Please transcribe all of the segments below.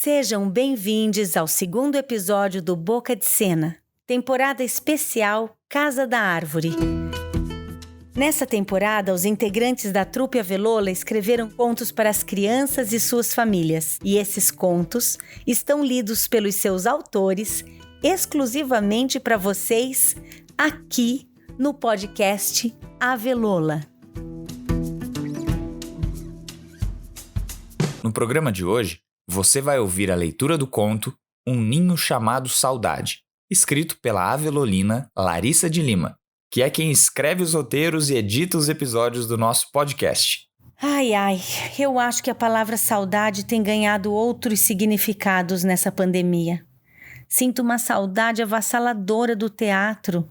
Sejam bem-vindos ao segundo episódio do Boca de Cena, temporada especial Casa da Árvore. Nessa temporada, os integrantes da Trupe Avelola escreveram contos para as crianças e suas famílias. E esses contos estão lidos pelos seus autores exclusivamente para vocês aqui no podcast Avelola. No programa de hoje, você vai ouvir a leitura do conto Um Ninho Chamado Saudade, escrito pela avelolina Larissa de Lima, que é quem escreve os roteiros e edita os episódios do nosso podcast. Eu acho que a palavra saudade tem ganhado outros significados nessa pandemia. Sinto uma saudade avassaladora do teatro,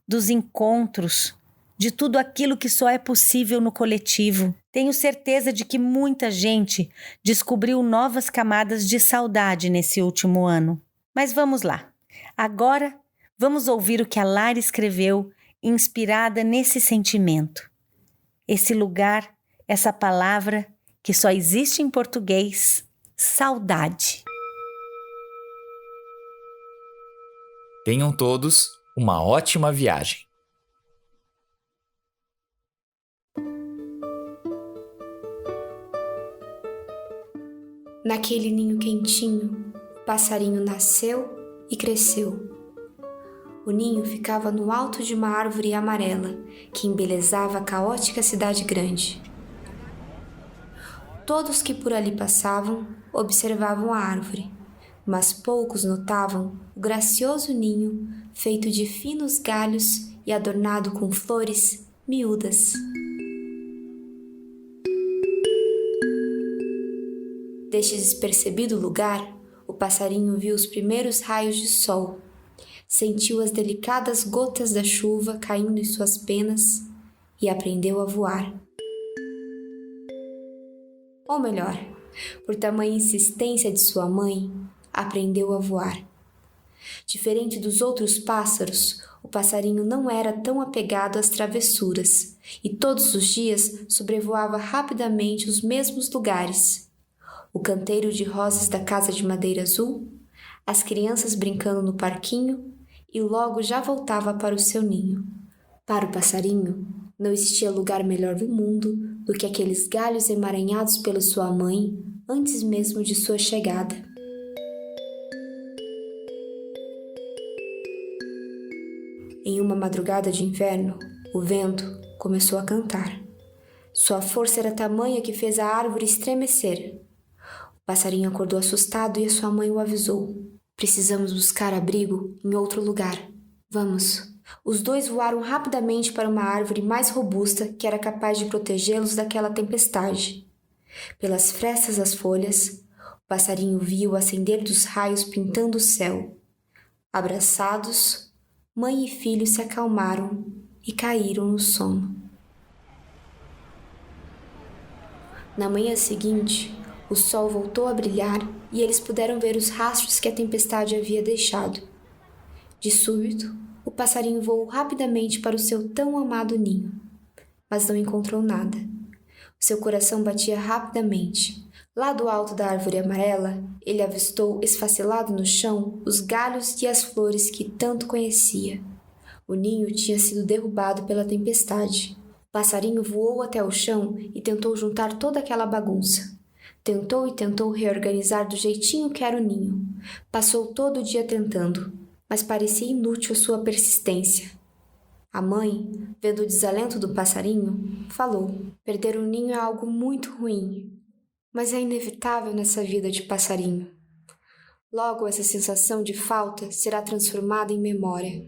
dos encontros, de tudo aquilo que só é possível no coletivo. Tenho certeza de que muita gente descobriu novas camadas de saudade nesse último ano. Mas vamos lá. Agora, vamos ouvir o que a Lara escreveu, inspirada nesse sentimento. Esse lugar, essa palavra que só existe em português, saudade. Tenham todos uma ótima viagem. Naquele ninho quentinho, o passarinho nasceu e cresceu. O ninho ficava no alto de uma árvore amarela que embelezava a caótica cidade grande. Todos que por ali passavam observavam a árvore, mas poucos notavam o gracioso ninho feito de finos galhos e adornado com flores miúdas. Deste despercebido lugar, o passarinho viu os primeiros raios de sol, sentiu as delicadas gotas da chuva caindo em suas penas e aprendeu a voar. Ou melhor, por tamanha insistência de sua mãe, aprendeu a voar. Diferente dos outros pássaros, o passarinho não era tão apegado às travessuras e todos os dias sobrevoava rapidamente os mesmos lugares. O canteiro de rosas da casa de madeira azul, as crianças brincando no parquinho e logo já voltava para o seu ninho. Para o passarinho, não existia lugar melhor do mundo do que aqueles galhos emaranhados pela sua mãe antes mesmo de sua chegada. Em uma madrugada de inverno, o vento começou a cantar. Sua força era tamanha que fez a árvore estremecer. O passarinho acordou assustado e a sua mãe o avisou. Precisamos buscar abrigo em outro lugar. Vamos. Os dois voaram rapidamente para uma árvore mais robusta que era capaz de protegê-los daquela tempestade. Pelas frestas das folhas, o passarinho viu o acender dos raios pintando o céu. Abraçados, mãe e filho se acalmaram e caíram no sono. Na manhã seguinte, o sol voltou a brilhar e eles puderam ver os rastros que a tempestade havia deixado. De súbito, o passarinho voou rapidamente para o seu tão amado ninho, mas não encontrou nada. Seu coração batia rapidamente. Lá do alto da árvore amarela, ele avistou esfacelado no chão os galhos e as flores que tanto conhecia. O ninho tinha sido derrubado pela tempestade. O passarinho voou até o chão e tentou juntar toda aquela bagunça. Tentou e tentou reorganizar do jeitinho que era o ninho. Passou todo o dia tentando, mas parecia inútil a sua persistência. A mãe, vendo o desalento do passarinho, falou: perder um ninho é algo muito ruim, mas é inevitável nessa vida de passarinho. Logo, essa sensação de falta será transformada em memória.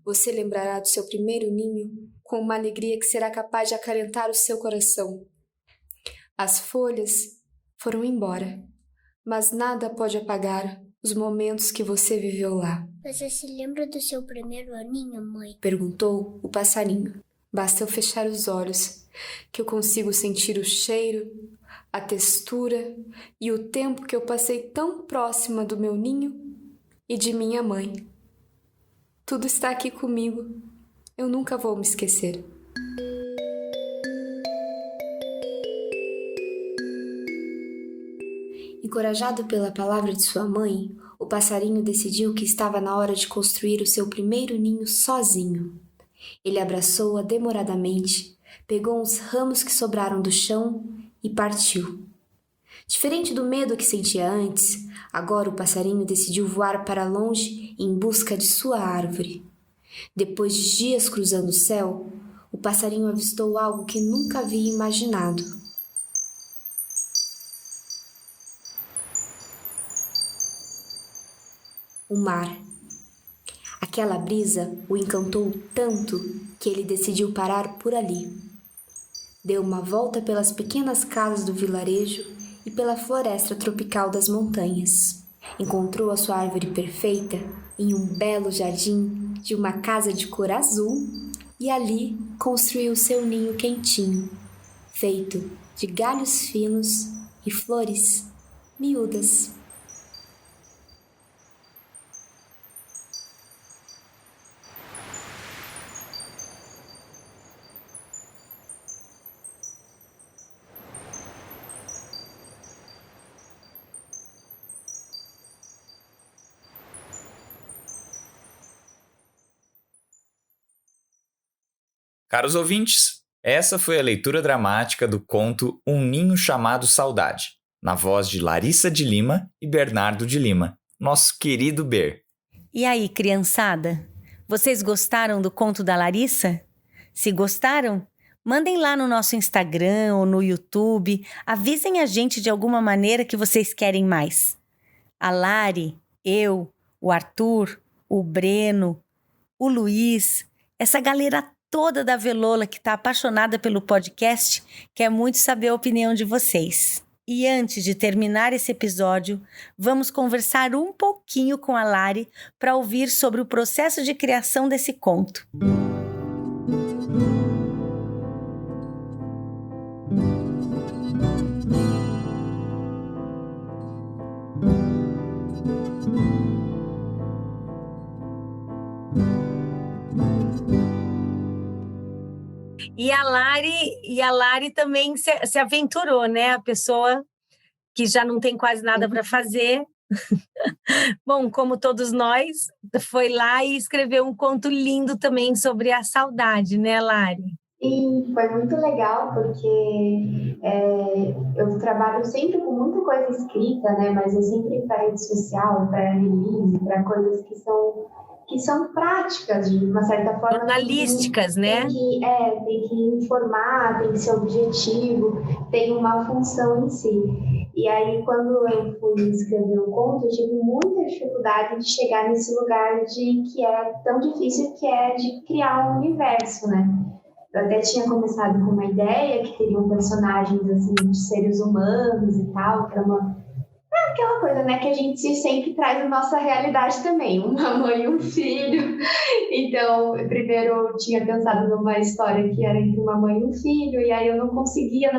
Você lembrará do seu primeiro ninho com uma alegria que será capaz de acalentar o seu coração. As folhas foram embora, mas nada pode apagar os momentos que você viveu lá. Você se lembra do seu primeiro aninho, mãe? Perguntou o passarinho. Basta eu fechar os olhos, que eu consigo sentir o cheiro, a textura e o tempo que eu passei tão próxima do meu ninho e de minha mãe. Tudo está aqui comigo. Eu nunca vou me esquecer. Encorajado pela palavra de sua mãe, o passarinho decidiu que estava na hora de construir o seu primeiro ninho sozinho. Ele abraçou-a demoradamente, pegou uns ramos que sobraram do chão e partiu. Diferente do medo que sentia antes, agora o passarinho decidiu voar para longe em busca de sua árvore. Depois de dias cruzando o céu, o passarinho avistou algo que nunca havia imaginado. O mar. Aquela brisa o encantou tanto que ele decidiu parar por ali. Deu uma volta pelas pequenas casas do vilarejo e pela floresta tropical das montanhas. Encontrou a sua árvore perfeita em um belo jardim de uma casa de cor azul e ali construiu seu ninho quentinho, feito de galhos finos e flores miúdas. Caros ouvintes, essa foi a leitura dramática do conto Um Ninho Chamado Saudade, na voz de Larissa de Lima e Bernardo de Lima, nosso querido Ber. E aí, criançada? Vocês gostaram do conto da Larissa? Se gostaram, mandem lá no nosso Instagram ou no YouTube, avisem a gente de alguma maneira que vocês querem mais. A Lari, eu, o Arthur, o Breno, o Luiz, essa galera toda da Velola que está apaixonada pelo podcast, quer muito saber a opinião de vocês. E antes de terminar esse episódio, vamos conversar um pouquinho com a Lari para ouvir sobre o processo de criação desse conto. E a Lari também se aventurou, né? A pessoa que já não tem quase nada para fazer. Bom, como todos nós, foi lá e escreveu um conto lindo também sobre a saudade, né, Lari? E foi muito legal, porque eu trabalho sempre com muita coisa escrita, né? Mas eu sempre para rede social, para release, para coisas que são práticas, de uma certa forma. Jornalísticas, né? Tem que informar, tem que ser objetivo, tem uma função em si. E aí, quando eu fui escrever o conto, eu tive muita dificuldade de chegar nesse lugar que é tão difícil, que é de criar um universo, né? Eu até tinha começado com uma ideia que teriam personagens assim, de seres humanos e tal, que é aquela coisa, né, que a gente sempre traz na nossa realidade também, uma mãe e um filho. Então, primeiro eu tinha pensado numa história que era entre uma mãe e um filho, e aí eu não conseguia.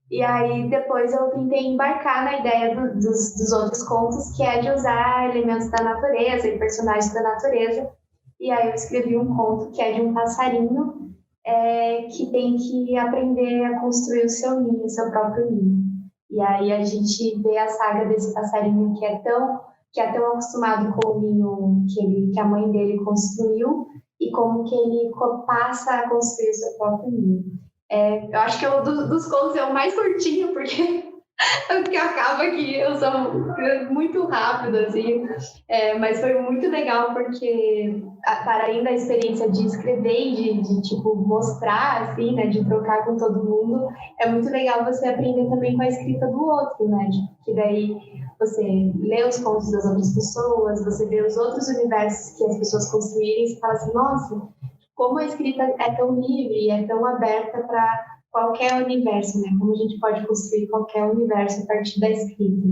E aí depois eu tentei embarcar na ideia dos outros contos, que é de usar elementos da natureza e personagens da natureza. E aí eu escrevi um conto que é de um passarinho que tem que aprender a construir o seu ninho, o seu próprio ninho. E aí a gente vê a saga desse passarinho que é tão acostumado com o ninho que a mãe dele construiu, e como que ele passa a construir o seu próprio ninho. Eu acho que dos contos é o mais curtinho, porque acaba que eu sou muito rápido, assim. Mas foi muito legal, porque para além da experiência de escrever e de tipo, mostrar, assim, né, de trocar com todo mundo, é muito legal você aprender também com a escrita do outro, né? Que daí você lê os contos das outras pessoas, você vê os outros universos que as pessoas construírem, e você fala assim, nossa, como a escrita é tão livre e é tão aberta para qualquer universo, né? Como a gente pode construir qualquer universo a partir da escrita.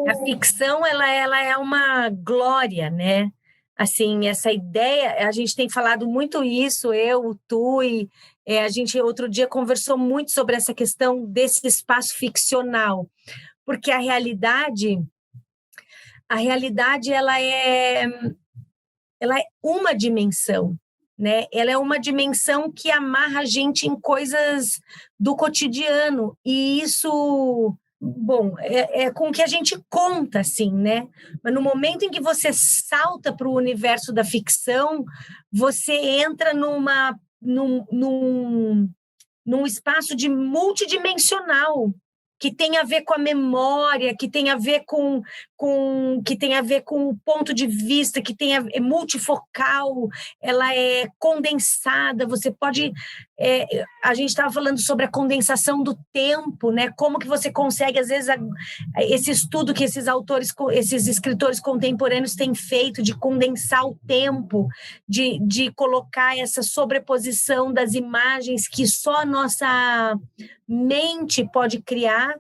A ficção, ela é uma glória, né? Assim, essa ideia, a gente tem falado muito isso, eu, o Tu, e a gente outro dia conversou muito sobre essa questão desse espaço ficcional, porque a realidade ela é uma dimensão, né? Ela é uma dimensão que amarra a gente em coisas do cotidiano, e isso bom, é com o que a gente conta, assim, né? Mas no momento em que você salta para o universo da ficção, você entra num espaço de multidimensional, que tem a ver com a memória, que tem a ver com o ponto de vista, é multifocal, ela é condensada, você pode... a gente estava falando sobre a condensação do tempo, né? Como que você consegue, às vezes, esse estudo que esses escritores contemporâneos têm feito, de condensar o tempo, de colocar essa sobreposição das imagens que só a nossa mente pode criar.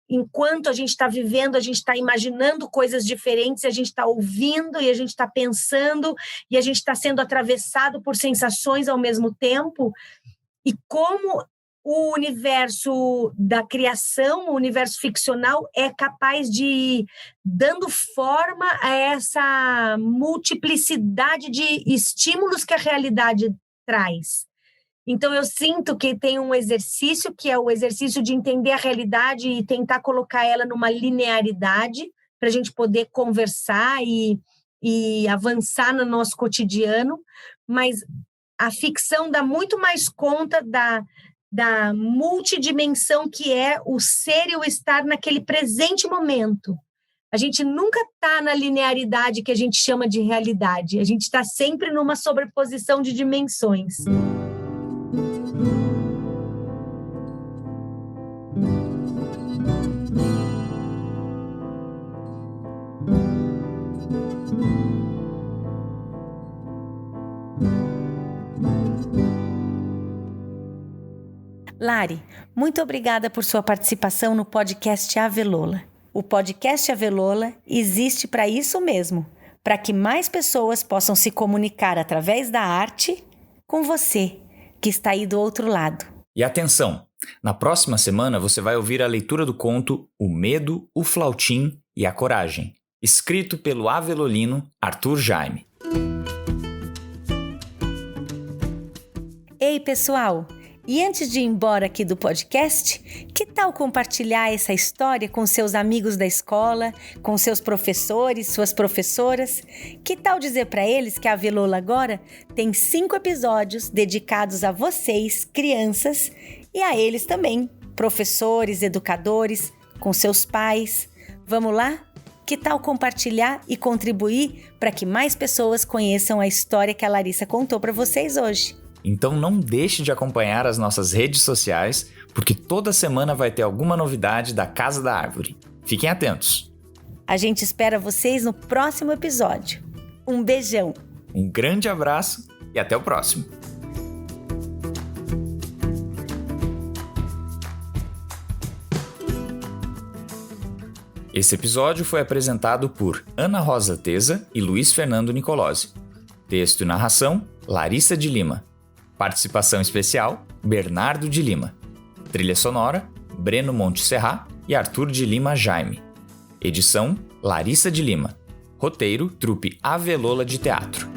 Enquanto a gente está vivendo, a gente está imaginando coisas diferentes, a gente está ouvindo e a gente está pensando e a gente está sendo atravessado por sensações ao mesmo tempo. E como o universo da criação, o universo ficcional, é capaz de, dando forma a essa multiplicidade de estímulos que a realidade traz. Então, eu sinto que tem um exercício, que é o exercício de entender a realidade e tentar colocar ela numa linearidade, para a gente poder conversar e avançar no nosso cotidiano, mas a ficção dá muito mais conta da multidimensão que é o ser e o estar naquele presente momento. A gente nunca está na linearidade que a gente chama de realidade, a gente está sempre numa sobreposição de dimensões. Lari, muito obrigada por sua participação no podcast Avelola. O podcast Avelola existe para isso mesmo, para que mais pessoas possam se comunicar através da arte com você, que está aí do outro lado. E atenção! Na próxima semana você vai ouvir a leitura do conto O Medo, o Flautim e a Coragem, escrito pelo avelolino Arthur Jaime. Ei, pessoal! E antes de ir embora aqui do podcast, que tal compartilhar essa história com seus amigos da escola, com seus professores, suas professoras? Que tal dizer para eles que a Avelola agora tem 5 episódios dedicados a vocês, crianças, e a eles também, professores, educadores, com seus pais. Vamos lá? Que tal compartilhar e contribuir para que mais pessoas conheçam a história que a Larissa contou para vocês hoje? Então não deixe de acompanhar as nossas redes sociais, porque toda semana vai ter alguma novidade da Casa da Árvore. Fiquem atentos! A gente espera vocês no próximo episódio. Um beijão! Um grande abraço e até o próximo! Esse episódio foi apresentado por Ana Rosa Teza e Luiz Fernando Nicolosi. Texto e narração, Larissa de Lima. Participação especial, Bernardo de Lima. Trilha sonora, Breno Monte Serra e Arthur de Lima Jaime. Edição, Larissa de Lima. Roteiro, Trupe Avelola de Teatro.